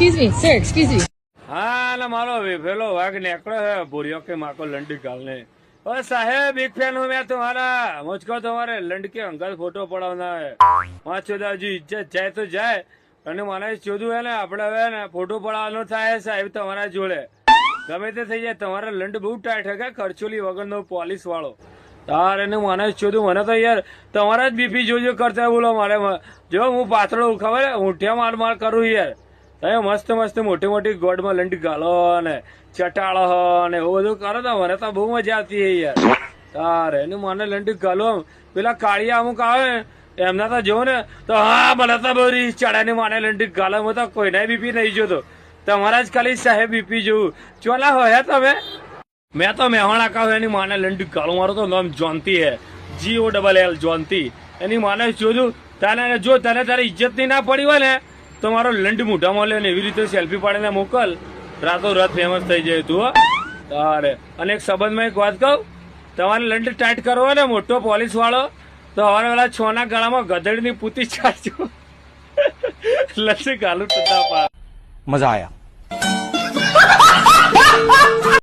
excuse me. હા ને મારો વેફેલો વાઘ નેકળો है बोरियो के माँ को लंड डालने। और साहेब बिग फैन हूँ मैं तुम्हारा, मुझको तुम्हारे लंड के अंकल फोटो पड़ाना है। वहाँ चौदाजी इज्जत जाए तो जाए અને મને ચોધું હે ને આપણે હવે ને ફોટો પડાવવાનો થાય સાહેબ તમારા જોડે ગમે તે થઈ જાય તમારા લંડ બહુ ટાઈટ હે કે ખર્ચોલી વગરનો પોલીસ વાળો તાર એને મને ચોધું મને તો યાર તમારા જ બીપી જોજો કરતા બોલો મારે જો હું પાતળો ખબર ઊંઠિયા માર કરું યાર તમે મસ્ત મસ્ત મોટી મોટી ગોડમાં લંડ ગાલો ને ચટાળો ને એવું બધું કરો તો મને તો બહુ મજા આવતી હે યાર તારે એને મને લંડ ગાલો પેલા કાળિયા અમુક આવે એમના તો જોઉં ને તો હા મને તો બહુ રીસ ચડે ને મને લંડી ગાલો હું તો કોઈને બીપી નહીં જોતો તમારા જ ખાલી સાહેબ બીપી જોવું ચોલા હોય તમે મેં તો મેહોણા કહું એની માને લંડી ગાલો મારો તો નામ જોનતી હે GOLL જોનતી એની માને જોયું તને જો તને તારી ઇજ્જત ની ના પડી હોય ને તો મારો લંડ મોઢામાં લે ને એવી રીતે સેલ્ફી પાડીને મોકલ રાતો રાત ફેમસ થઈ જાય તું તારે અને એક સંબંધમાં એક વાત કહું તમારે લંડ ટાઈટ કરવો હોય ને મોટો પોલીસ વાળો તો હવારે પેલા છોના ગળામાં ગધેડની પૂતી ચાટજો લસ્સી ગાલું ટટા પા મજા આયા